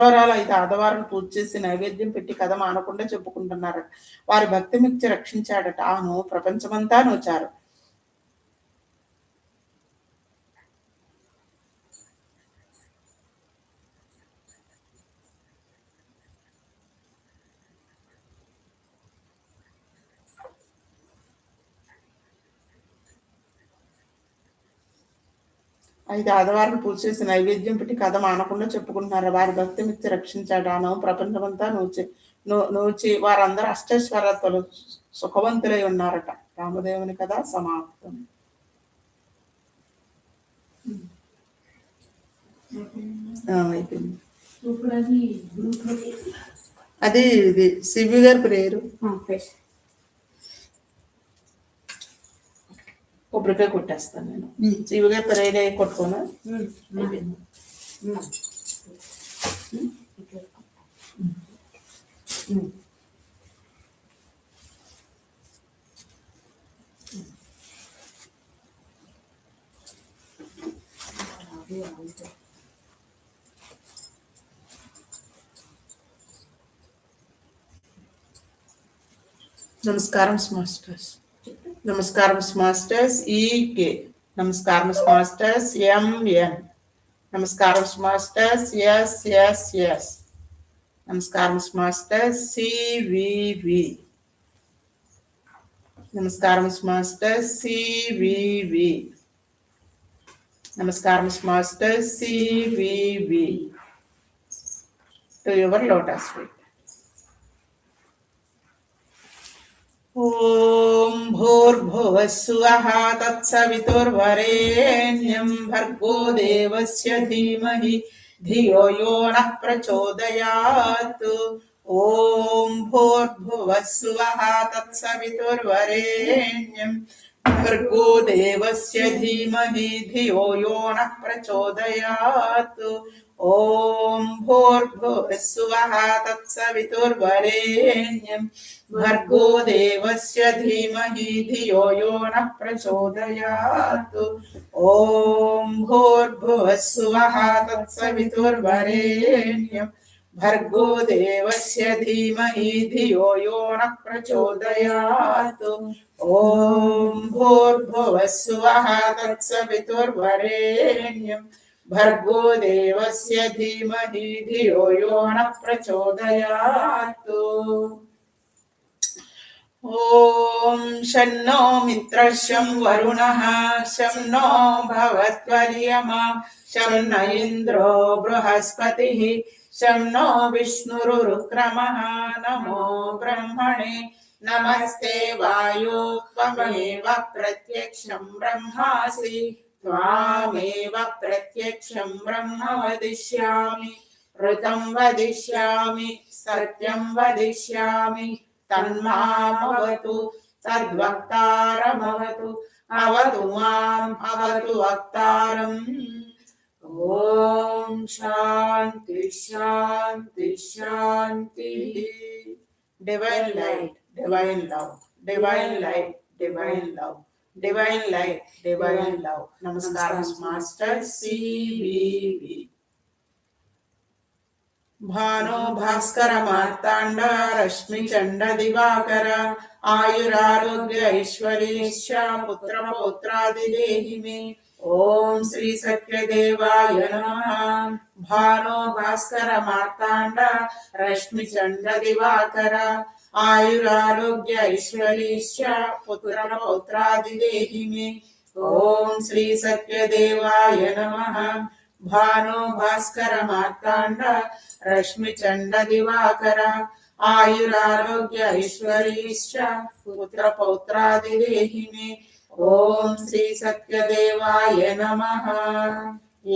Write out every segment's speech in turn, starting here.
వారాలు 5 ఆదివారాలు పూజ చేసి నైవేద్యం పెట్టి కథ మానకుండా చెప్పుకుంటున్నారట. వారి భక్తి మిక్చి రక్షించాడట. ఆను ప్రపంచమంతా నోచారు. 5 ఆదివారాలు పూజ చేసి నైవేద్యం పెట్టి కథ మానకుండా చెప్పుకుంటున్నారు. వారి భక్తి మిక్చి రక్షించాడు. ఆను ప్రపంచమంతా నోచి వారందరూ అష్టైశ్వర్యాలతో సుఖవంతులై ఉన్నారట. రామదేవుని కథ సమాప్తం. అయిపోయింది. అది ఇది శివి గారి ప్రేయరు. కొబ్బరికాయ కొట్టేస్తాను నేను. శివి గారి ప్రేయర్ కొట్టుకోనా? అయిపోయింది. నమస్కారం మాస్టర్స్. నమస్కారం మాస్టర్స్ ఈకే. నమస్కారం మాస్టర్స్ ఎంఎన్. నమస్కారం మాస్టర్స్ ఎస్. నమస్కారం మాస్టర్స్ సివివి. నమస్కారం మాస్టర్స్ సివివి. నమస్కారం masters CVV. To your lotus feet. ఓం భూర్భువః స్వః తత్సవితుర్వరేణ్యం భర్గో దేవస్య ధీమహి ధియో యో నః ప్రచోదయాత్. ఓం భూర్భువః స్వః తత్సవితుర్వరేణ్యం భర్గో దేవస్య ధీమహి ధియో యో నః ప్రచోదయాత్. ఓం భూర్భువః స్వః తత్సవితుర్వరేణ్యం భర్గో దేవస్య ధీమహి ధియో యో నః ప్రచోదయాత్. ఓం భూర్భువః స్వః తత్సవితుర్వరేణ్యం భర్గో దేవస్య ధీమహి ధియో యో నః ప్రచోదయాత్. ఓం భూర్భువః స్వః తత్సవితుర్వరేణ్యం భర్గో దేవస్య ధీమహి ధియో యో నః ప్రచోదయాత్. ఓం శన్నో మిత్రశం వరుణః శం నో భవత్వర్యమా శం న ఇంద్రో బృహస్పతిః శం నో విష్ణురుక్రమః. నమో బ్రహ్మణే నమస్తే వాయో త్వమేవ ప్రత్యక్షం బ్రహ్మాసి త్వామేవ ప్రత్యక్షం బ్రహ్మ వదిష్యామి. ఋతం వదిష్యామి సత్యం వదిష్యామి తన్మామవతు తద్వక్తారమవతు. అవతు మాం అవతు వక్తారం. ఓం శాంతి శాంతి శాంతి. Divine light, divine love, divine light, divine love, divine light, divine love. నమస్కారం మాస్టర్ సివివి. భానో భాస్కర మార్తాండ రశ్మి చండ దివాకర ఆయురారోగ్య ఐశ్వర్యేశ్చ పుత్ర పౌత్రాది దేహి మే. ఓం శ్రీ సత్యదేవాయ నమః. భానో భాస్కర మార్తాండ రశ్మి చండ దివాకర ఆయురారోగ్య ఐశ్వర్యేశ్చ పుత్ర పౌత్రాది దేహి మే. ఓం శ్రీ సత్యదేవాయ నమః. భానో భాస్కర మార్తాండ రశ్మి చండ దివాకర ఆయురారోగ్య ఐశ్వర్యేశ్చ పుత్ర పౌత్రాది దేహి మే. ఓం శ్రీ సత్యదేవాయ నమః.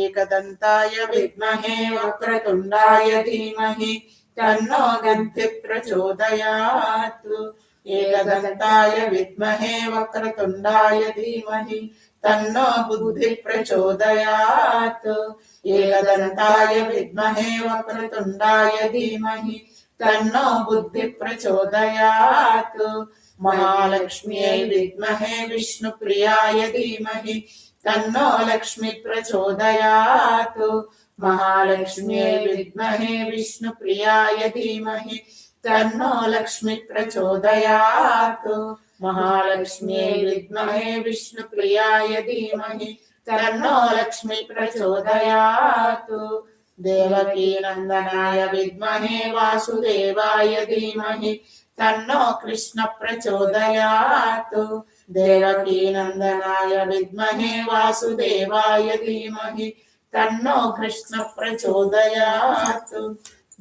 ఏకదంతాయ విద్మహే వక్రతుండాయ ధీమహి తన్నో దంతి ప్రచోదయాత్. ఏకదంతాయ విద్మహే వక్రతుండాయ ధీమహి తన్నో బుద్ధి ప్రచోదయాత్. ఏకదంతాయ విద్మహే వక్రతుండాయ ధీమహి తన్నో బుద్ధి ప్రచోదయాత్. మహాలక్ష్మ్యై విద్మహే విష్ణుప్రియాయ ధీమహి తన్నో లక్ష్మి ప్రచోదయాత్. महालक्ष्म्यै विद्महे विष्णुप्रियाय धीमहि तन्नो लक्ष्मी प्रचोदयात्। महालक्ष्म्यै विद्महे विष्णुप्रियाय धीमहि तन्नो लक्ष्मी प्रचोदयात्। देवकी नंदनाय विद्महे वासुदेवाय धीमहि तन्नो कृष्ण प्रचोदयात्। देवकी नंदनाय विद्महे वासुदेवाय धीमहि तन्नो कृष्ण प्रचोदयात्।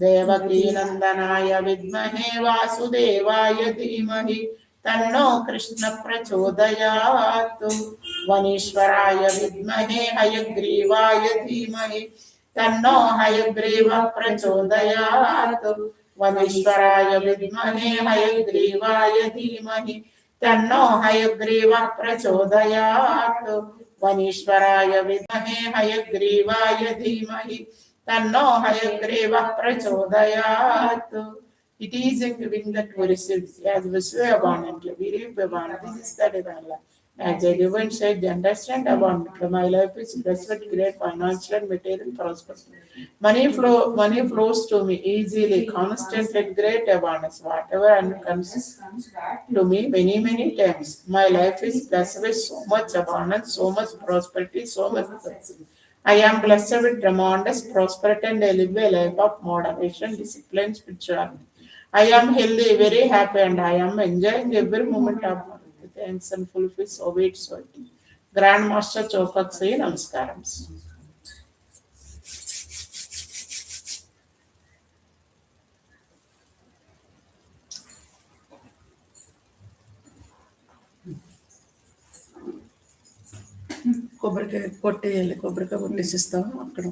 देवकी नंदनाय विद्महे वासुदेवाय धीमहि तन्नो कृष्ण प्रचोदयात्। वनीश्वराय विद्महे हयग्रीवाय धीमहि तन्नो हयग्रीवः प्रचोदयात्। वनीश्वराय विद्महे हयग्रीवाय धीमहि तन्नो हयग्रीवः प्रचोदयात्। वनीश्वराय विद्महे हयग्रीवाय धीमहि तन्नो हयग्रीवः प्रचोदयात्. It is a giving that we receive as we swear abundantly. We live abundantly. This is the divine life. As a divine said, they understand abundantly. My life is blessed with great financial and material prosperity. Money flows to me easily, constantly, with great abundance. Whatever comes to me many times. My life is blessed with so much abundance, so much prosperity, so much blessing. I am blessed with tremendous prosperity and I live a life of moderation, discipline, spirituality. I am healthy, very happy, and I am enjoying every moment of my life. Thanks and fulfill so wait so. Grand Master Chopak say Namaskaram. కొబ్బరికాయ కొట్టేయాలి, కొబ్బరికాయ కొట్టేసిస్తాము అక్కడ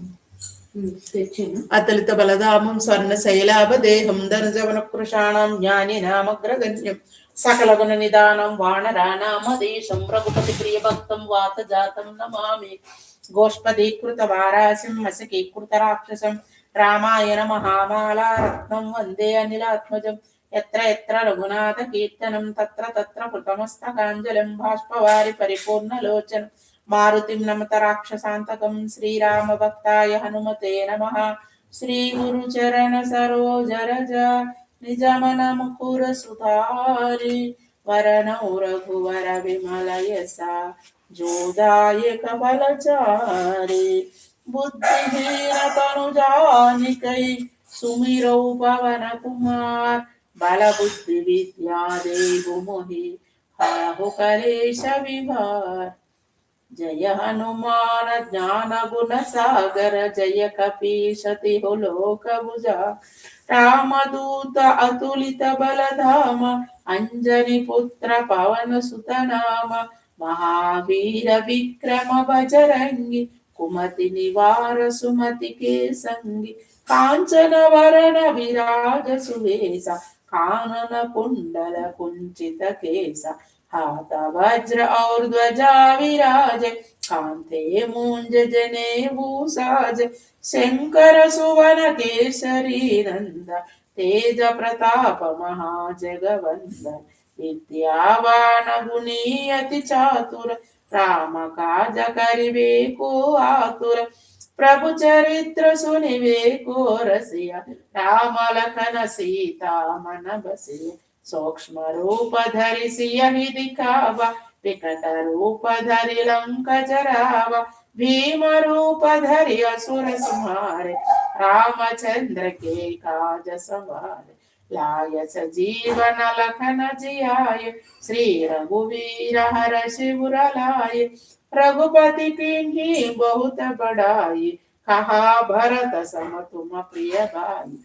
అతలిత బలధామం స్వర్ణ శైలాభదేహం ధనజవన కృషాణం జ్ఞాని నామగ్రగణ్యం సకల గుణ నిదానం వానరానామదేశం రఘుపతి ప్రియ భక్తం వాత జాతం నమామి గోష్పదీకృత వారాసిం మసకీకృత రాక్షసం రామాయణ మహామాలా రత్నం వందే అనిలాత్మజం ఎత్ర ఎత్ర రఘునాథ కీర్తనం తత్ర తత్ర కృతమస్తకాంజలిం బాష్పవారి పరిపూర్ణలోచనం మారుతిం నమత రాక్షసాంతకం శ్రీరామ భక్తాయ హనుమతే నమః శ్రీ గురు చరణ సరోజ రజ నిజమన ముకుర సుధారి వరణౌ రఘువర విమల యస జోదాయక బలచారి బుద్ధిహీన తను జానికై సుమిరౌ పవన కుమార్ బల బుద్ధి విద్యా దేవు మొహి హరహు కలేశ విహార్ जय हनुमान ज्ञान गुण सागर जय कपीशति लोक भुजा रामदूत अतुलित बलधाम अंजनी पुत्र पवन सुत नाम महावीर विक्रम बजरंगी कुमति निवार सुमति के संगी कांचन वरण विराज सुवेसा कानन कुंडल कुंचित केसा हाथ वज्र और ध्वजा विराज कांते मूंज जने भूसाज शंकर सुवन केसरी नंद तेज प्रताप महाजगवंदन विद्यावान गुणी अति चातुर राम काज करिबे को आतुर प्रभु चरित्र सुनिबे को रसिया राम लखन सीता मन बसिया सूक्ष्म रूप धरि सियहि दिखावा विकट रूप धरि लंक जरावा भीम रूप धरि असुर संहारे रामचंद्र के काज सवारे लाय सजीवन लखन जियाय श्री रघुवीर हर शिवर लाय रघुपति किन्ही बहुत बड़ाई कहा भरत सम तुम प्रिय भाई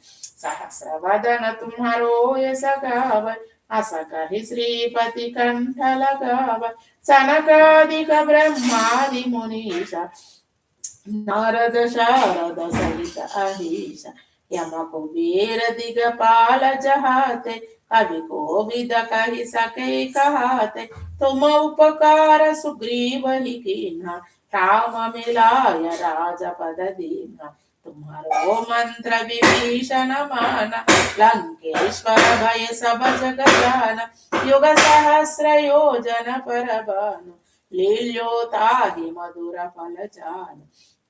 सहस्र वदन तुम्हारो यस गाव अस कहि श्रीपति कंठ लगाव सनकादिक ब्रह्मादि मुनीषा नारद शारद सहित अहिषा यम कुबेर दिगपाल जहाते कवि कोविद कहि सके कहाते तुम उपकार सुग्रीव ही कीन्हा राम मिलाय राजपद दीन्हा तुम्हारो मंत्र विभीषण माना लंकेश्वर भय सब जग जाना युग सहस्र योजन पर भानु लील्योताहि मधुर फल जान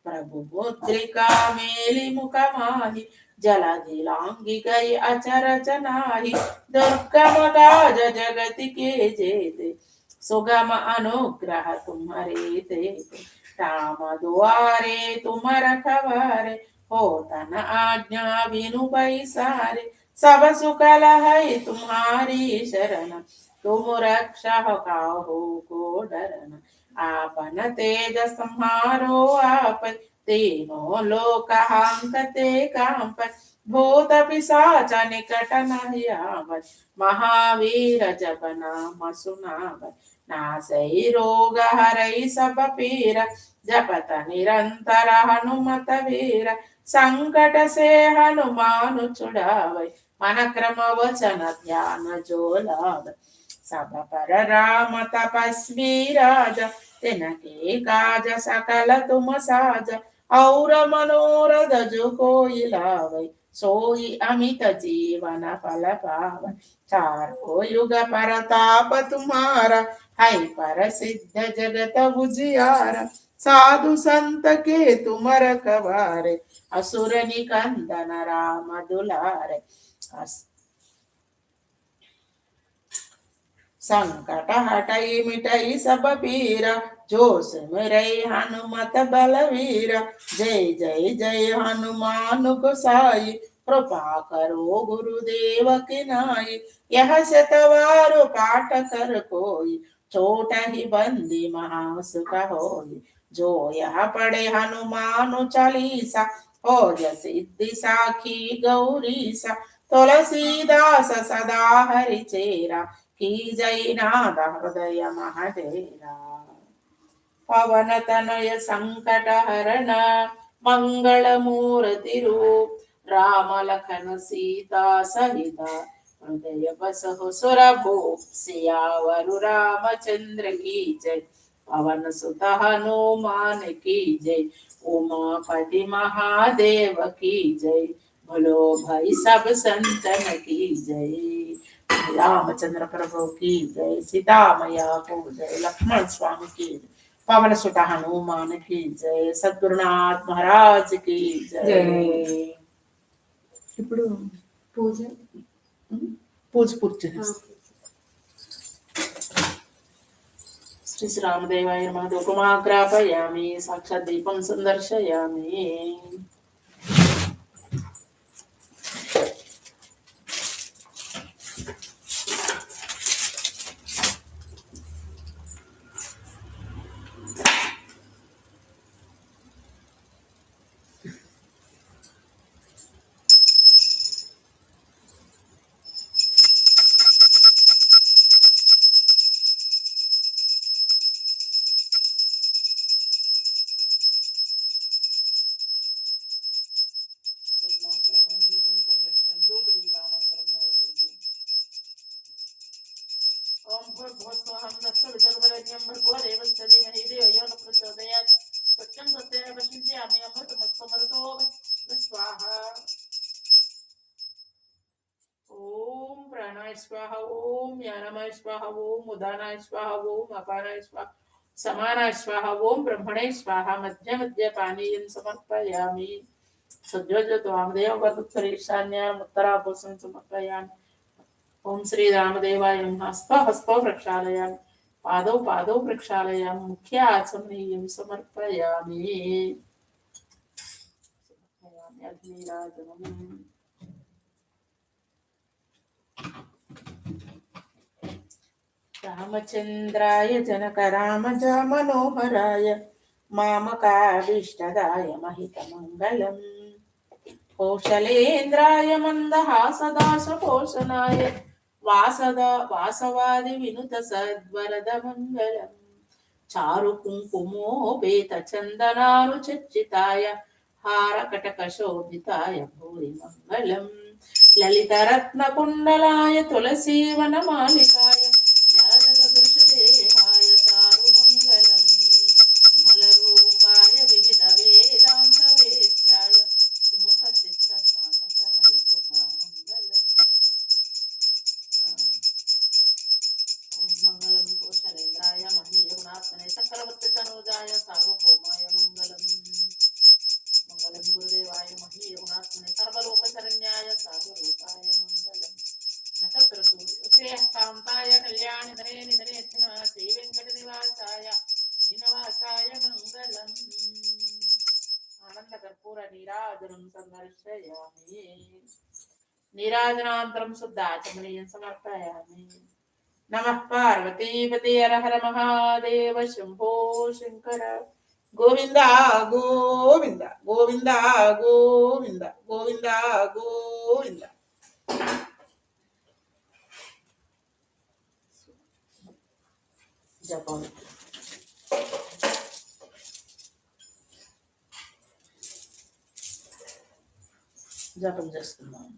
प्रभु मुद्रिका मेलि मुखमाहि जलधिलांगी गई अचरज नाही दुर्गम काज जगति के जेते सुगम अनुग्रह तुम्हारे तेते राम दुआरे तुम रखवारे हो तन आज्ञा बिनु पैसारे सब सुख लहै तुम्हारी शरण तुम रक्षा काहू को डरना आपन तेज संहारो आप तीनों लोक हांकते कांप भूत पिशाच निकट नहीं आवत महावीर जब नाम सुनावत नासै रोग हरै सब पीरा जपत निरंतर हनुमत वीर संकट से हनुमान छुड़ावै मन क्रम वचन ध्यान जो लावै सब पर राम तपस्वी राजा तिनके काज सकल तुम साज और मनोरथ जो कोई लावै सोई अमित जीवन फल पावै चारों युग परताप तुम्हारा है प्रसिद्ध जगत उजियारा साधु संत के तुम रखवारे असुर निकंदन राम दुलारे संकट हटई मिटई सब पीरा जो सिमरई हनुमत बलवीरा जय जय जय हनुमान गोसाई कृपा करो गुरुदेव की नाई यह शतवार पाठ कर कोई छोट ही बंदी महासुख होई जो यह पढ़े हनुमान चालीसा हो सिद्धि साखी गौरीसा तुलसीदास सदा हरि चेरा की जय नाद हृदय महडेरा पवन तनय संकट हरण मंगल मूर्ति रूप राम लखन सीता सहित हृदय बसहु सुर भूप सियावर रामचंद्र की जय पवन सुत हनुमान की जय उमापति महादेव की जय बोलो भाई सब संतन की जय रामचंद्र प्रभु की जय सीता मैया को जय लक्ष्मण स्वामी की जय पवन सुत हनुमान की जय सद्गुरुनाथ महाराज की जय ఇప్పుడు పూజ పూర్తి శ్రీ శ్రీరామదేవాయ నమః ధూపమాగ్రాపయామి సాక్షాత్ దీపం సందర్శయామి దీపం సందర్శనం ధూపదీపానంతరం నైవేద్యం ओम भूर्भुवस्वहं तत्सवितुर्वरेण्यं भर्गो देवस्य धीमहि धियो यो न प्रचोदयात् सत्यं सत्येन वचिन्त्यामि अमृतमस्त्वमरुतो स्वाहा ओम प्राणाय स्वाहा ओम ज्ञानमय स्वाहा ओम उदानाय स्वाहा ओम अपानाय स्वाहा समानाय स्वाहा ओम ब्रह्मणे स्वाहा मध्य मध्य पानीयं समर्पयामि सज्जोजतो वामदेव वदुत्तरेशान्याम् उत्तराभूषं समर्पयामि ओम श्री रामदेवाय नमः हस्तो प्रक्षालयामि पादौ पादौ प्रक्षालयामि मुख्य आचमनीयं समर्पयामि अग्निराजनम् रामचंद्राय जनक रामज मनोहराय मामकाभीष्टदाय महितमङ्गलम् कौशलेन्द्राय मन्दहासदासपोषणाय वासवादि विनुत सद्वरद मङ्गलम् चारु कुङ्कुमोपेत चन्दनानुचर्चिताय हारकटकशोभिताय भूरि मङ्गलम् ललितरत्नकुण्डलाय तुलसीवनमालिकाय जगदगदृशदेहाय चारुमङ्गलम् विमलरूपाय विविधवेदान्तवेद्याय सुमुखचित्तसाधकाय शुभमङ्गलम् मङ्गलं कौशलेन्द्राय महनीयगुणात्मने चक्रवर्तितनूजाय सार्वभौमाय मङ्गलम् సింహాసనం సందర్శయామి. నీరాజనాంతరం శుద్ధాచమనీయం సమర్పయామి. నమః పార్వతీపతి హర హర మహాదేవ శంభో శంకర. గోవింద గోవింద గోవింద గోవింద గోవింద గోవింద. జపం జపం చేస్తున్నాం.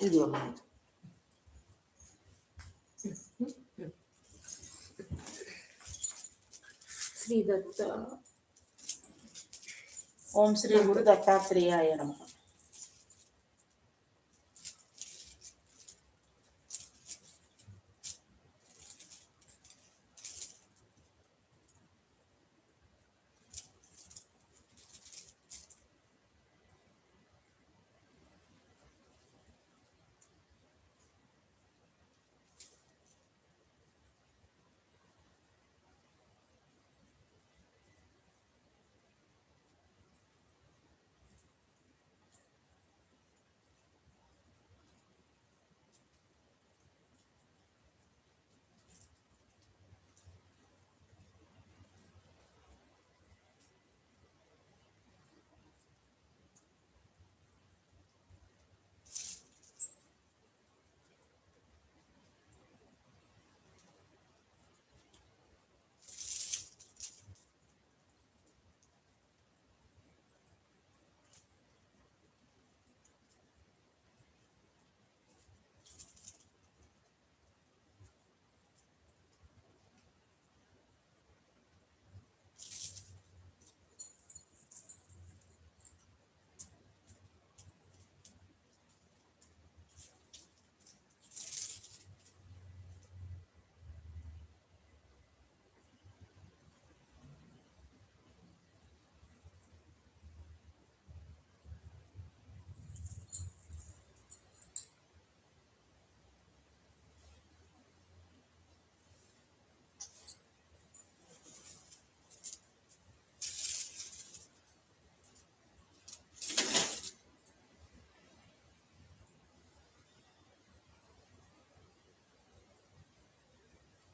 ఇది శ్రీ దత్త. ఓం శ్రీ గురు దత్తాత్రేయాయ నమః.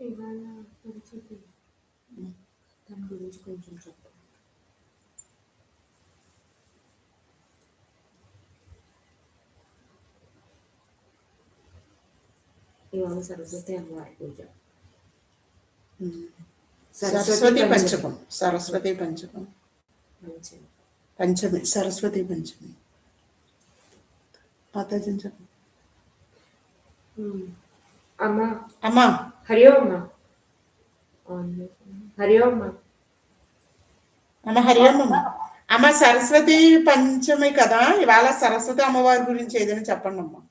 ఇవాళ పరిస్థితి దాని గురించి కొంచెం చెప్పండి. ఇవాళ సరస్వతి అమ్మవారి పూజ. సరస్వతి పంచకం. సరస్వతి పంచకం పంచమి. సరస్వతి పంచమి. మాతాజీ చెప్పండి. అమ్మా అమ్మా హరి ఓం అమ్మా. హరి ఓం అమ్మా. అమ్మ హరి ఓం అమ్మ. అమ్మ సరస్వతి పంచమి కదా, ఇవాళ సరస్వతి అమ్మవారి గురించి ఏదైనా చెప్పండి అమ్మా.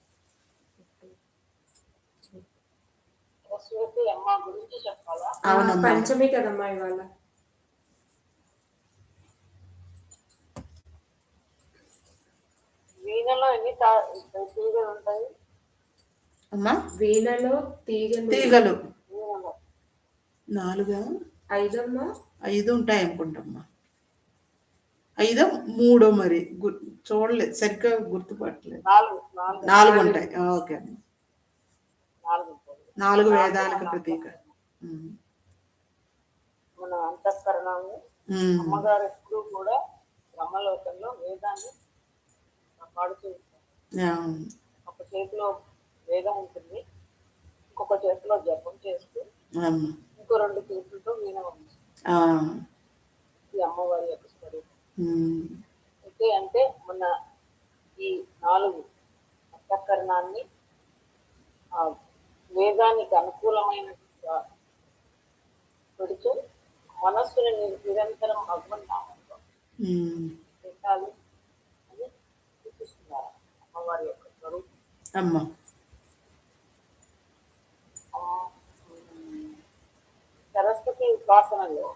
పంచమి కదమ్మా ఇవాళ. వీణలో ఎన్ని తీగలు ఉంటాయి అమ్మా? వీణలో తీగలు 4 5 5 ఉంటాయి అనుకుంటమ్మా. 5 3 మరి చూడలేదు, సరిగ్గా గుర్తుపట్టలేదు. 4 ఉంటాయి. ఓకే అమ్మా. 4 వేదాలకు ప్రతీక. మన అంతఃకరణాన్ని అమ్మగారు ఎప్పుడు కూడా బ్రహ్మలోకంలో వేదాన్ని కాపాడుతూ ఉంటారు. ఒక చేతిలో వేదం ఉంటుంది, ఇంకొక చేతిలో జపం చేస్తూ ఇంకో 2 చేతులతో వీణ పంపిస్తుంది. ఈ అమ్మవారి యొక్క స్వరూపం. అయితే అంటే మన ఈ 4 అంతఃకరణాన్ని వేదానికి అనుకూలమైనట్టుగా పెడుతూ మనస్సుని నిరంతరం భగవన్నామంలో పెట్టాలి అని చూపిస్తున్నారు అమ్మవారి యొక్క స్వరూపం. సరస్వతి ఉపాసనలో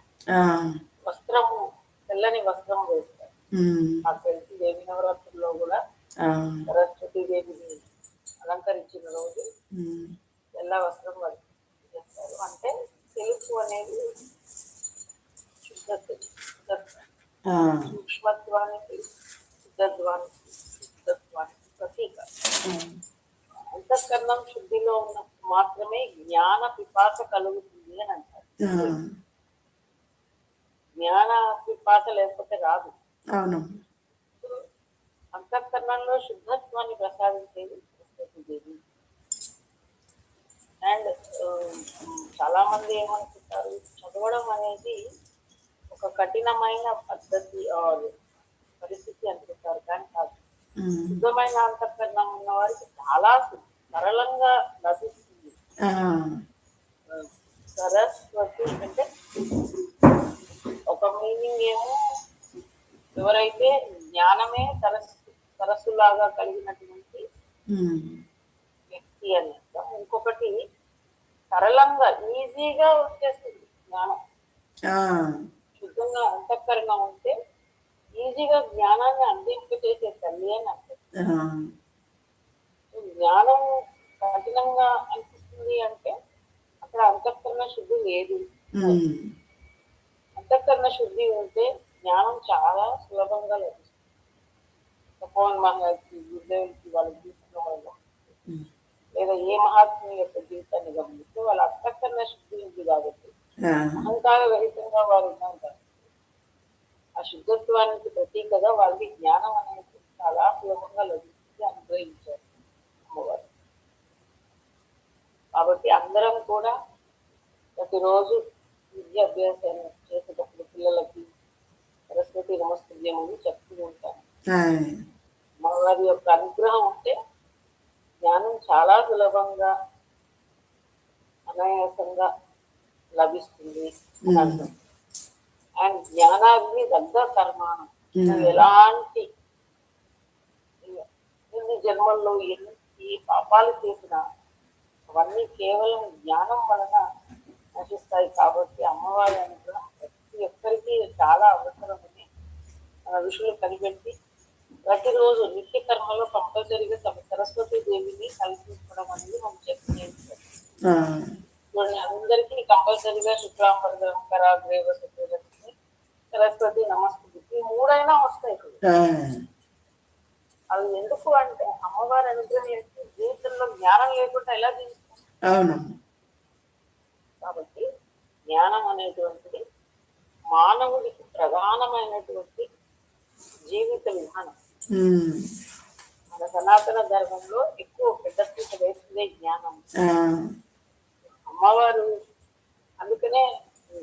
వస్త్రము, తెల్లని వస్త్రం వేస్తారు. నాకు తెలిసి దేవి నవరాత్రుల్లో కూడా సరస్వతి దేవిని అలంకరించిన రోజు తెల్ల వస్త్రం చేస్తారు. అంటే తెలుపు అనేది సూక్ష్మత్వానికి శుద్ధత్వానికి ప్రతీక. అంతఃకరణం శుద్ధిలో ఉన్న మాత్రమే జ్ఞాన పిపాస కలుగుతుంది అని అంటారు. జ్ఞాన పిపాస లేకపోతే రాదు. అంతఃకరణంలో శుద్ధత్వాన్ని ప్రసాదించేది సరస్వతీదేవి. అండ్ చాలా మంది ఏమనుకుంటారు, చదవడం అనేది ఒక కఠినమైన పద్ధతి పరిస్థితి అనుకుంటారు, కానీ కాదు. శుద్ధమైన అంతఃకరణం ఉన్న వారికి చాలా సరళంగా లభిస్తుంది. సరస్వతి అంటే ఒక మీనింగ్ ఏమో ఎవరైతే జ్ఞానమే సరస్సులాగా కలిగినటువంటి వ్యక్తి అని. ఇంకొకటి సరళంగా ఈజీగా వచ్చేస్తుంది జ్ఞానం. శుద్ధంగా అంతఃకరణం ఉంటే ఈజీగా జ్ఞానాన్ని అందింపచేసే తల్లి అని అంటారు. జ్ఞానం కఠినంగా అనిపిస్తుంది అంటే అక్కడ అంతఃకరణ శుద్ధి లేదు. అంతఃకరణ శుద్ధి ఉంటే జ్ఞానం చాలా సులభంగా లభిస్తుంది. గురుదేవులకి వాళ్ళ జీవితంలో వల్ల లేదా ఏ మహాత్ముని యొక్క జీవితాన్ని గమనిస్తే వాళ్ళ అంతఃకరణ శుద్ధి ఉంది కాబట్టి అహంకార రహితంగా వారు ఉన్నారు. ఆ శుద్ధత్వానికి ప్రతీకగా వాళ్ళకి జ్ఞానం అనేది చాలా సులభంగా లభిస్తుంది, అనుగ్రహించారు అమ్మవారు. కాబట్టి అందరం కూడా ప్రతిరోజు విద్యాభ్యాసాన్ని చేసేటప్పుడు పిల్లలకి సరస్వతి నమస్తవ్యం అని చెప్తూ ఉంటాను. అమ్మవారి యొక్క అనుగ్రహం ఉంటే జ్ఞానం చాలా సులభంగా అనాయాసంగా లభిస్తుంది అర్థం. అండ్ జ్ఞానాగ్ని దగ్గర కర్మానం. ఎలాంటి ఎన్ని జన్మల్లో ఎన్ని పాపాలు చేసినా అవన్నీ కేవలం జ్ఞానం వలన నశిస్తాయి. కాబట్టి అమ్మవారి అనుగ్రహం ప్రతి ఒక్కరికి చాలా అవసరమని మన ఋషులు కనిపెట్టి ప్రతిరోజు నిత్య కర్మలో కంపల్సరీగా సరస్వతి దేవిని కల్పించడం అనేది మనం చెప్తే అందరికీ కంపల్సరీగా శుక్లాంబరం కరాగ్రేవ సత్యలక్ష్మి సరస్వతి నమస్తే ఈ మూడైనా వస్తాయి. అవి ఎందుకు అంటే అమ్మవారి అనుగ్రహం జీవితంలో జ్ఞానం లేకుండా ఎలా జీవిస్తాం. కాబట్టి జ్ఞానం అనేటువంటిది మానవుడికి ప్రధానమైనటువంటి జీవిత విధానం. మన సనాతన ధర్మంలో ఎక్కువ పెద్దపీట వేస్తుందే జ్ఞానం. అమ్మవారు అందుకనే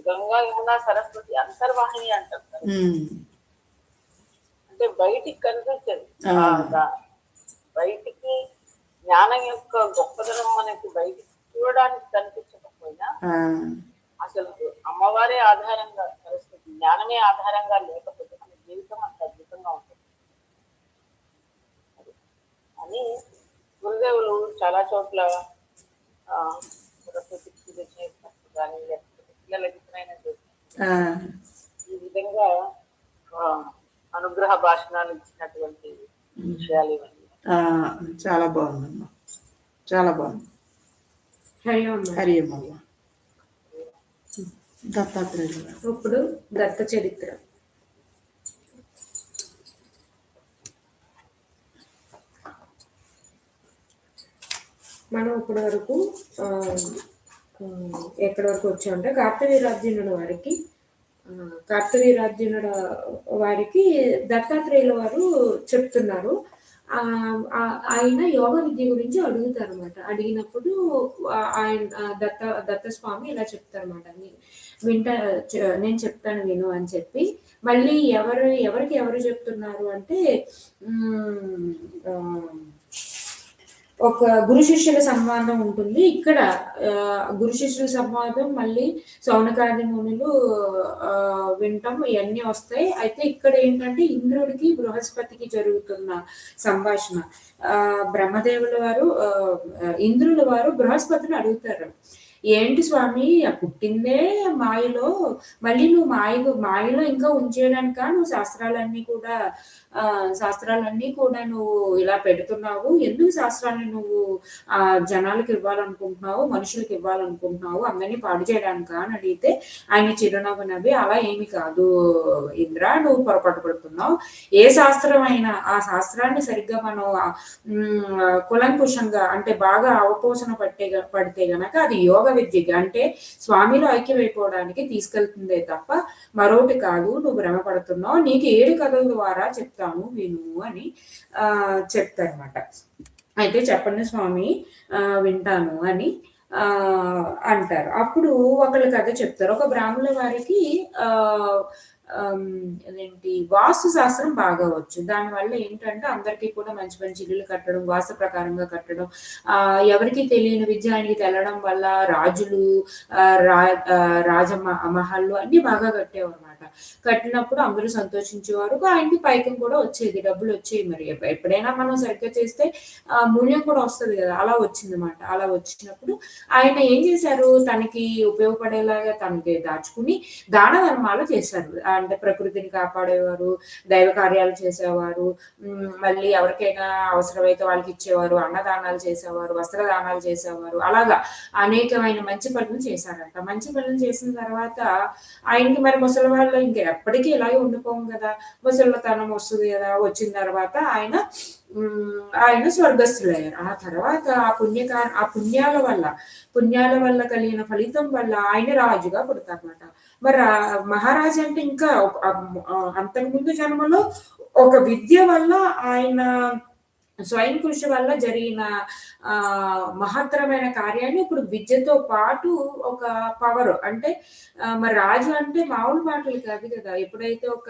గంగా యమున సరస్వతి అంతర్వాహిని అంటారు. అంటే బయటికి కనిపించదు, బయటికి జ్ఞానం యొక్క గొప్పదనం మనకి బయటికి చూడడానికి కనిపించకపోయినా అసలు అమ్మవారే ఆధారంగా సరస్వతి జ్ఞానమే ఆధారంగా లేకపోతే మన జీవితం అంత అద్భుతంగా ఉంటుంది అని గురుదేవులు చాలా చోట్ల సరస్వతి పూజ చేసినప్పుడు కానీ లేకపోతే పిల్లలకి ఈ విధంగా అనుగ్రహ భాషణాలు ఇచ్చినటువంటి విషయాలు ఇవన్నీ చాలా బాగుందమ్మా, చాలా బాగుంది. హరి అమ్మ. దత్తాత్రేయులు. ఇప్పుడు దత్త చరిత్ర. మనం ఇప్పటి వరకు ఎక్కడి వరకు వచ్చామంటే కార్తవీర్యార్జునుడు వారికి దత్తాత్రేయుల వారు చెప్తున్నారు. ఆయన యోగ విద్య గురించి అడుగుతారు అనమాట. అడిగినప్పుడు ఆయన దత్తస్వామి ఇలా చెప్తారన్నమాట, నేను చెప్తాను విను అని చెప్పి. మళ్ళీ ఎవరికి ఎవరు చెప్తున్నారు అంటే ఒక గురు శిష్యుల సంవాదం ఉంటుంది. ఇక్కడ గురు శిష్యుల సంవాదం మళ్ళీ సౌనకాది మునులు వింటాం, ఇవన్నీ వస్తాయి. అయితే ఇక్కడ ఏంటంటే ఇంద్రుడికి బృహస్పతికి జరుగుతున్న సంభాషణ. బ్రహ్మదేవుల వారు ఇంద్రుల వారు బృహస్పతిని అడుగుతారు, ఏంటి స్వామి పుట్టిందే మాయలో, మళ్ళీ నువ్వు మాయలో ఇంకా ఉంచేయడానిక నువ్వు శాస్త్రాలన్నీ కూడా శాస్త్రాలన్నీ కూడా నువ్వు ఇలా పెడుతున్నావు. ఎందుకు శాస్త్రాన్ని నువ్వు జనాలకి ఇవ్వాలనుకుంటున్నావు, మనుషులకి ఇవ్వాలనుకుంటున్నావు, అందరిని పాడు చేయడానికా అని అడిగితే ఆయన చిరునవ్వు నవ్వి, అలా ఏమి కాదు ఇంద్ర, నువ్వు పొరపాటు పడుతున్నావు. ఏ శాస్త్రం అయినా ఆ శాస్త్రాన్ని సరిగ్గా మనం కులంకుశంగా అంటే బాగా అవపోసన పడితే గనక అది యోగ విద్యకి అంటే స్వామిలో ఐక్యమైపోవడానికి తీసుకెళ్తుందే తప్ప మరొకటి కాదు. నువ్వు భ్రమ పడుతున్నావు. నీకు 7 కథల ద్వారా చెప్తాను విను అని చెప్తారన్నమాట. అయితే చెప్పండి స్వామి, వింటాను అని అంటారు. అప్పుడు ఒకళ్ళ కథ చెప్తారు. ఒక బ్రాహ్మణుల వారికి అదేంటి వాస్తు శాస్త్రం బాగా వచ్చు. దానివల్ల ఏంటంటే అందరికీ కూడా మంచి మంచి ఇల్లులు కట్టడం, వాస్తు ప్రకారంగా కట్టడం, ఎవరికి తెలియని విద్య ఆయనకి తెలడం వల్ల రాజులు రాజ మహల్లు అన్ని బాగా కట్టేవారు అనమాట. కట్టినప్పుడు అందరూ సంతోషించేవారు. ఆయనకి పైకం కూడా వచ్చేది, డబ్బులు వచ్చేవి. మరి ఎప్పుడైనా మనం సరిగ్గా చేస్తే మూల్యం కూడా వస్తుంది కదా, అలా వచ్చిందన్నమాట. అలా వచ్చినప్పుడు ఆయన ఏం చేశారు, తనకి ఉపయోగపడేలాగా తనకి దాచుకుని దాన ధర్మాలు చేశారు. అంటే ప్రకృతిని కాపాడేవారు, దైవ కార్యాలు చేసేవారు, మళ్ళీ ఎవరికైనా అవసరమైతే వాళ్ళకి ఇచ్చేవారు, అన్నదానాలు చేసేవారు, వస్త్రదానాలు చేసేవారు. అలాగా అనేకమైన మంచి పనులు చేశారంట. మంచి పనులు చేసిన తర్వాత ఆయనకి మరి ముసలి వాళ్ళు ఇంకా ఎప్పటికీ ఇలాగే ఉండిపోం కదా, ముసలితనం వస్తుంది కదా. వచ్చిన తర్వాత ఆయన స్వర్గస్థులయ్యారు. ఆ తర్వాత ఆ పుణ్యాల వల్ల కలిగిన ఫలితం వల్ల ఆయన రాజుగా పుడతారన్నమాట. మరి మహారాజు అంటే ఇంకా అంతకుముందు జన్మలో ఒక విద్య వల్ల ఆయన స్వయం కృషి వల్ల జరిగిన మహత్తరమైన కార్యాన్ని ఇప్పుడు విద్యతో పాటు ఒక పవర్ అంటే మరి రాజు అంటే మామూలు మాటలు కాదు కదా. ఎప్పుడైతే ఒక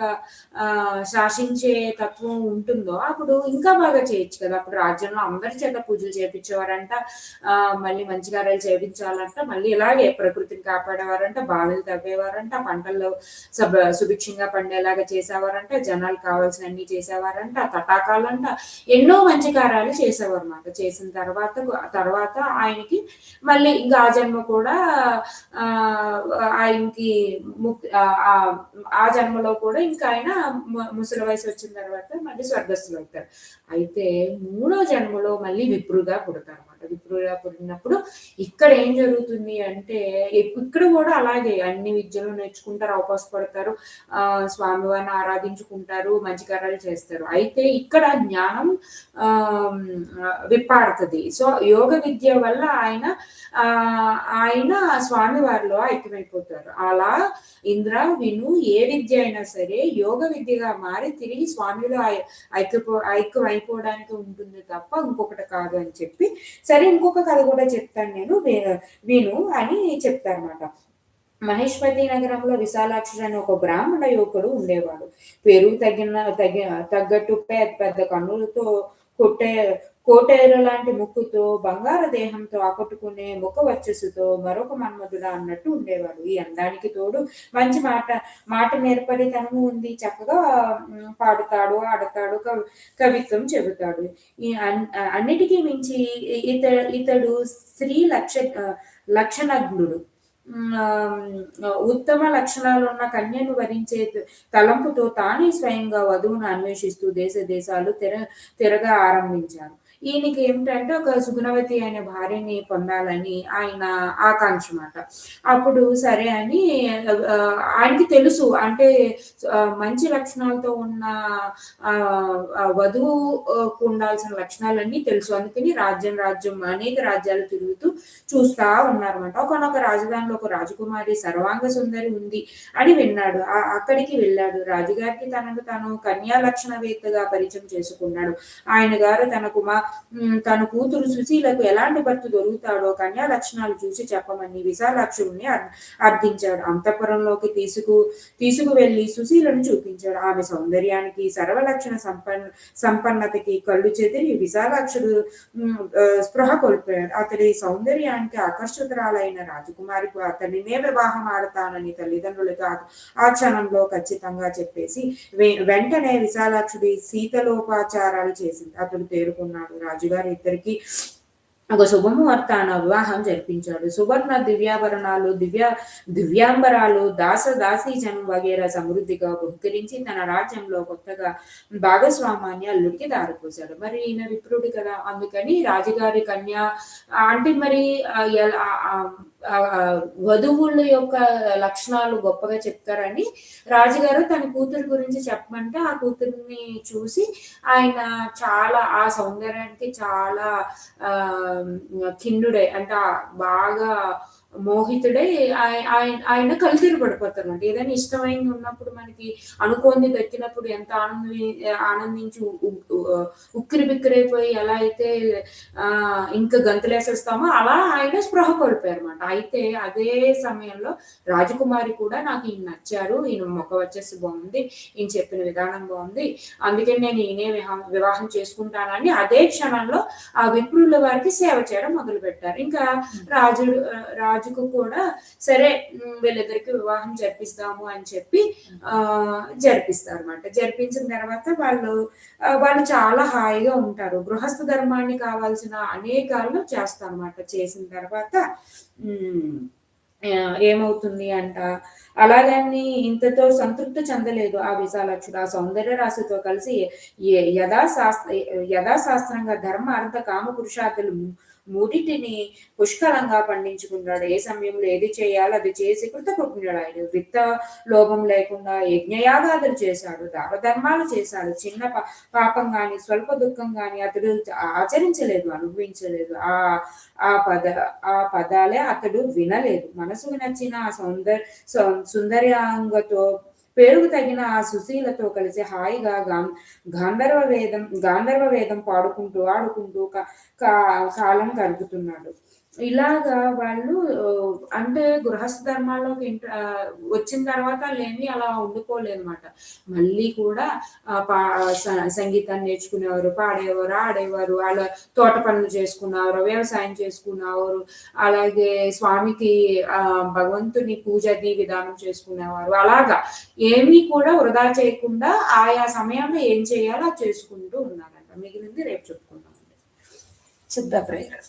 శాసించే తత్వం ఉంటుందో అప్పుడు ఇంకా బాగా చేయొచ్చు కదా. అప్పుడు రాజ్యంలో అందరి చేత పూజలు చేయించేవారంట, మళ్ళీ మంచి కార్యాలు చేయించాలంట, మళ్ళీ ఇలాగే ప్రకృతిని కాపాడేవారంట, బావిలు తవ్వేవారంట, పంటల్లో సుభిక్షంగా పండేలాగా చేసేవారంట, జనాలు కావాల్సిన అన్ని చేసేవారంట, తటాకాలంట, ఎన్నో మంచి కార్యాలు చేసేవారు అన్నమాట. చేసిన తర్వాత ఆయనకి మళ్ళీ ఇంకా ఆ జన్మ కూడా ఆయనకి ఆ జన్మలో కూడా ఇంకా ఆయన ముసలి వయసు వచ్చిన తర్వాత మళ్ళీ స్వర్గస్థులు అవుతారు. అయితే 3వ జన్మలో మళ్ళీ విప్రుగా పుడతారు అనమాట. విప్రుగా పుట్టినప్పుడు ఇక్కడ ఏం జరుగుతుంది అంటే ఇక్కడ కూడా అలాగే అన్ని విద్యలు నేర్చుకుంటారు, అవకాశపడతారు, స్వామివారిని ఆరాధించుకుంటారు, మంచి కార్యాలు చేస్తారు. అయితే ఇక్కడ జ్ఞానం విప్పాడుతుంది. సో యోగ విద్య వల్ల ఆయన స్వామివారిలో ఐక్యమైపోతారు. అలా ఇంద్ర విను, ఏ విద్య అయినా సరే యోగ విద్యగా మారి తిరిగి స్వామిలో ఐక్యం అయిపోవడానికి ఉంటుంది తప్ప ఇంకొకటి కాదు అని చెప్పి, సరే ఇంకొక కథ కూడా చెప్తాను నేను విను అని చెప్తారన్నమాట. మహేష్మతి నగరంలో విశాలాక్షుడు అనే ఒక బ్రాహ్మణ యువకుడు ఉండేవాడు. పెరుగు తగ్గట్టు పెద్ద కన్నులతో కోటేరు లాంటి ముక్కుతో, బంగారు దేహంతో ఆకట్టుకునే ముఖ వచ్చస్సుతో మరొక మన్మధుడా అన్నట్టు ఉండేవాడు. ఈ అందానికి తోడు మంచి మాట నేర్పరితనము ఉంది. చక్కగా పాడుతాడు, ఆడతాడు, కవిత్వం చెబుతాడు. ఈ అన్నిటికీ మించి ఇతడు స్త్రీ లక్షణజ్ఞుడు. ఉత్తమ లక్షణాలు ఉన్న కన్యను వరించే తలంపుతో తానే స్వయంగా వధువును అన్వేషిస్తూ దేశాలు తిరగా ఆరంభించారు. ఈయనకి ఏమిటంటే ఒక సుగుణవతి అనే భార్యని పొందాలని ఆయన ఆకాంక్ష మాట. అప్పుడు సరే అని ఆయనకి తెలుసు, అంటే మంచి లక్షణాలతో ఉన్న వధువుకు ఉండాల్సిన లక్షణాలన్నీ తెలుసు. అందుకని రాజ్యం అనేక రాజ్యాలు తిరుగుతూ చూస్తా ఉన్నారన్నమాట. ఒకనొక రాజధానిలో ఒక రాజకుమారి సర్వాంగ సుందరి ఉంది అని విన్నాడు. అక్కడికి వెళ్ళాడు. రాజుగారికి తనను తాను కన్యా లక్షణవేత్తగా పరిచయం చేసుకున్నాడు. ఆయన గారు తన కూతురు సుశీలకు ఎలాంటి భర్త దొరుకుతాడో కన్యా లక్షణాలు చూసి చెప్పమని విశాలాక్షుడిని అర్థించాడు. అంతఃపురంలోకి తీసుకువెళ్లి సుశీలను చూపించాడు. ఆమె సౌందర్యానికి, సర్వలక్షణ సంపన్నతకి కళ్ళు చెదిరి విశాలాక్షుడు స్పృహ కోల్పోయాడు. అతడి సౌందర్యానికి ఆకర్షితురాలైన రాజకుమారికి అతడినే వివాహం ఆడతానని తల్లిదండ్రులకు ఆ క్షణంలో ఖచ్చితంగా చెప్పేసి వెంటనే విశాలాక్షుడి శీతలోపాచారాలు చేసింది. అతడు తేరుకున్నాడు. రాజుగారు ఇద్దరికి ఒక శుభముహూర్తాన వివాహం జరిపించాడు. సువర్ణ దివ్యాభరణాలు, దివ్యాంబరాలు, దాసీ జనం వగేరా సమృద్ధిగా బహుకరించి తన రాజ్యంలో కొత్తగా భాగస్వామాన్ని అల్లుడికి దారిపోశాడు. మరి ఈయన విప్రుడు కదా, అందుకని రాజుగారి కన్య అంటే మరి వధువుల యొక్క లక్షణాలు గొప్పగా చెప్తారని రాజుగారు తన కూతురు గురించి చెప్పమంటే ఆ కూతుర్ని చూసి ఆయన చాలా ఆ సౌందర్యానికి చాలా ఖిన్నుడై అంటే బాగా మోహితుడై ఆయన కలుతీరు పడిపోతారు. అంటే ఏదైనా ఇష్టమైంది ఉన్నప్పుడు మనకి అనుకోంది దక్కినప్పుడు ఎంత ఆనందించి ఉక్కిరి బిక్కిరైపోయి ఎలా అయితే ఇంకా గంతులేసేస్తామో అలా ఆయన స్పృహ కోల్పోయారు అనమాట. అయితే అదే సమయంలో రాజకుమారి కూడా నాకు ఈయన నచ్చారు, ఈయన మొక్క వచ్చేసి బాగుంది, ఈయన చెప్పిన విధానం బాగుంది, అందుకని నేను ఈయనే వివాహం చేసుకుంటానని అదే క్షణంలో ఆ విప్రుల వారికి సేవ చేయడం మొదలు పెట్టారు. ఇంకా రాజుకు కూడా సరే వీళ్ళిద్దరికి వివాహం జరిపిస్తాము అని చెప్పి జరిపిస్తారు అనమాట. జరిపించిన తర్వాత వాళ్ళు చాలా హాయిగా ఉంటారు. గృహస్థ ధర్మాన్ని కావాల్సిన అనేకాలు చేస్తారు అనమాట. చేసిన తర్వాత ఏమవుతుంది అంట, అలాగని ఇంతతో సంతృప్తి చెందలేదు ఆ విశాలాక్షుడు. ఆ సౌందర్య రాశితో కలిసి యథాశాస్త్రంగా ధర్మ అర్థ కామ పురుషార్థులు మూడింటిని పుష్కలంగా పండించుకున్నాడు. ఏ సమయంలో ఏది చేయాలో అది చేసి కృతకృత్యుడు. ఆయన విత్త లోభం లేకుండా యజ్ఞయాగాదులు చేశాడు, దానధర్మాలు చేశాడు. చిన్న పాపం గాని స్వల్ప దుఃఖం గాని అతడు ఆచరించలేదు, అనుభవించలేదు. ఆ పదాలే అతడు వినలేదు. మనసుకు నచ్చిన ఆ సుందర్యాంగతో పేరుకు తగిన ఆ సుశీలతో కలిసి హాయిగా గాంధర్వ వేదం పాడుకుంటూ ఆడుకుంటూ కాలం గడుపుతున్నాడు. ఇలాగా వాళ్ళు అంటే గృహస్థ ధర్మాల్లోకి వచ్చిన తర్వాత లేని అలా ఉండిపోలేదు అనమాట. మళ్ళీ కూడా సంగీతాన్ని నేర్చుకునేవారు, పాడేవారు, ఆడేవారు, వాళ్ళ తోట పనులు చేసుకున్నారు, వ్యవసాయం చేసుకునేవారు, అలాగే స్వామికి భగవంతుని పూజ విధానం చేసుకునేవారు. అలాగా ఏమీ కూడా వృధా చేయకుండా ఆయా సమయంలో ఏం చేయాలో అది చేసుకుంటూ ఉన్నారంట. మిగిలింది రేపు చెప్పుకుందామండి. सिद्ध प्रेयर।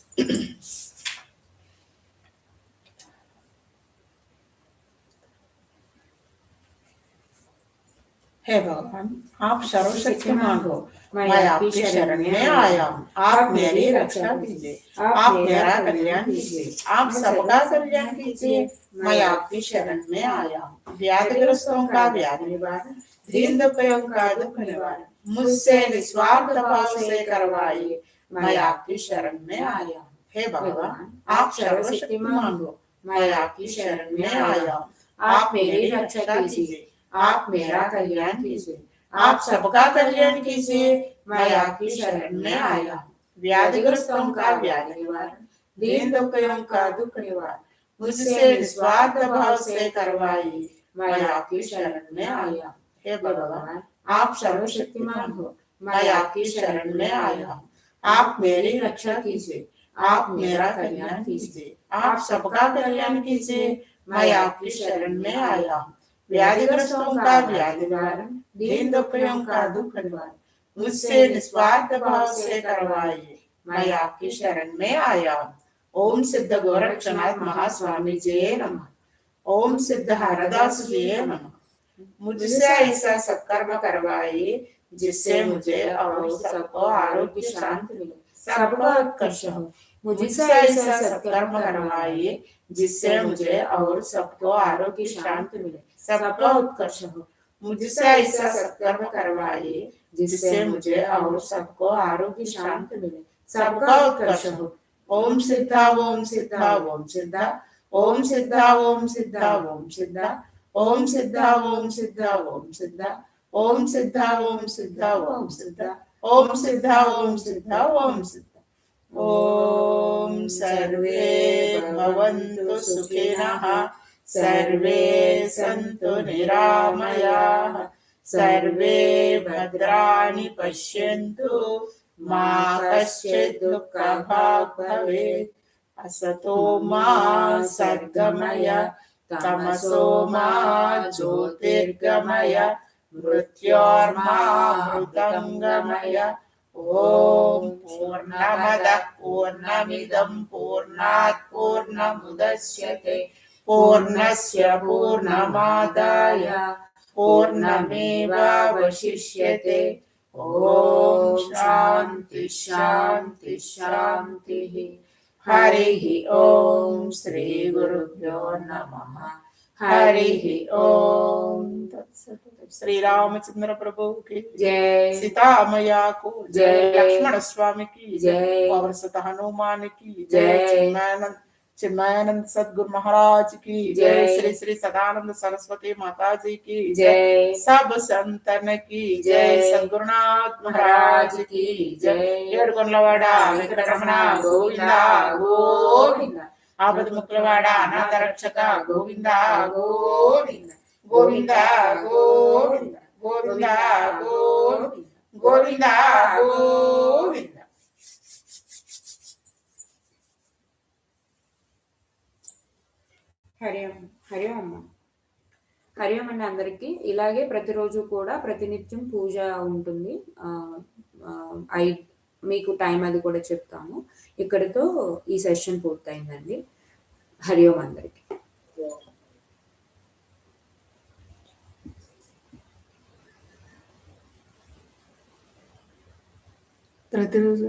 हे भगवान, आप सर्वशक्तिमान हो, मैं आपकी शरण में आया हूँ। आप मेरी रक्षा कीजिए, आप मेरा कल्याण कीजिए, आप सबका कल्याण कीजिए। मैं आपकी शरण में आया हूँ। व्याधिग्रस्तों का व्याधि निवारण, दीन दुखियों का दुख निवारण मुझसे निस्वार्थ भाव से करवाइए। मैं आपकी शरण में आया हूँ। हे भगवान, आप सर्वशक्तिमान हो, मैं आपकी शरण में आया हूँ। आप मेरी रक्षा कीजिए, आप मेरा कल्याण कीजिए, आप सबका कल्याण कीजिए। मैं आपकी शरण में आया हूँ। व्याधिग्रस्तों का व्याधि निवारण, दीन दुखियों का दुख निवारण मुझसे निस्वार्थ भाव से करवाइए। मैं आपकी शरण में आया हूँ। हे भगवान, आप सर्वशक्तिमान हो, मैं आपकी शरण में आया हूँ। आप मेरी रक्षा कीजिए, आप मेरा कल्याण कीजिए, आप सबका कल्याण कीजिए। मैं आपकी शरण में आया हूँ। व्याधिग्रस्तों का व्याधि निवारण, दीन दुखियों का दुख निवारण मुझसे निस्वार्थ भाव से करवाइए। मैं आपकी शरण में आया हूँ। ओम सिद्ध गोरक्षनाथ महास्वामी जय नमः। ओम सिद्ध हरदास जय नमः। मुझसे ऐसा सत्कर्म करवाइए जिससे मुझे और सबको आरोग्य शांति मिले, सबका उत्कर्ष हो। मुझसे ऐसा सत्कर्म करवाइए जिससे मुझे और सबको आरोग्य शांति मिले, सबका उत्कर्ष हो। मुझसे ऐसा सत्कर्म करवाइए जिससे मुझे और सबको आरोग्य शांति मिले, सबका उत्कर्ष हो। ओम सिद्धा ओम सिद्धा ओम सिद्धा ओम सिद्धा ओम सिद्धा ओम सिद्धा ओम सिद्धा ओम सिद्धा ओम सिद्धा ओम सिद्धा ओम सिद्धा ओम सिद्धा ओम सिद्धा ओम सिद्धा ओम सिद्धा। ओम सर्वे भवन्तु सुखिनः, सर्वे सन्तु निरामयाः, सर्वे भद्राणि पश्यन्तु, मा कश्चित् दुःखभाग् भवेत्। असतो मा सद्गमय, तमसो मा ज्योतिर्गमय, मृत्योर्मा मृतङ्गमय। ఓం పూర్ణమదః పూర్ణమిదం పూర్ణాత్ పూర్ణముదచ్యతే పూర్ణస్య పూర్ణమాదాయ పూర్ణమేవావశిష్యతే. ఓం శాంతి శాంతి శాంతి. హరి ఓం శ్రీ గురుభ్యో నమః. హరి ఓం తత్సత్. శ్రీరామచంద్ర ప్రభుకి జై. సీతామయ్యకు జై. జై. లక్ష్మణ స్వామికి జై. పవర్ సుత హనుమానికి జై. चिन्मयानंद सदगुरु महाराज की जय. जय. श्री श्री सदानंद सरस्वती माता जी की जय. सब संतन की जय. जय. सद्गुरुनाथ महाराज की जय. ఏడుకొండలవాడ వెంకటరమణ గోవింద గోవింద. ఆపద ముక్కులవాడ అనాథ రక్షక గోవింద గోవింద గోవింద గోవింద గోవింద గోవింద గోవింద గోవింద. హరి ఓం. హరి ఓం అమ్మ. హరి ఓం అండి అందరికీ. ఇలాగే ప్రతిరోజు కూడా ప్రతినిత్యం పూజ ఉంటుంది. మీకు టైం అది కూడా చెప్తాము. ఇక్కడితో ఈ సెషన్ పూర్తయిందండి. హరి ఓం అందరికీ. ప్రతిరోజు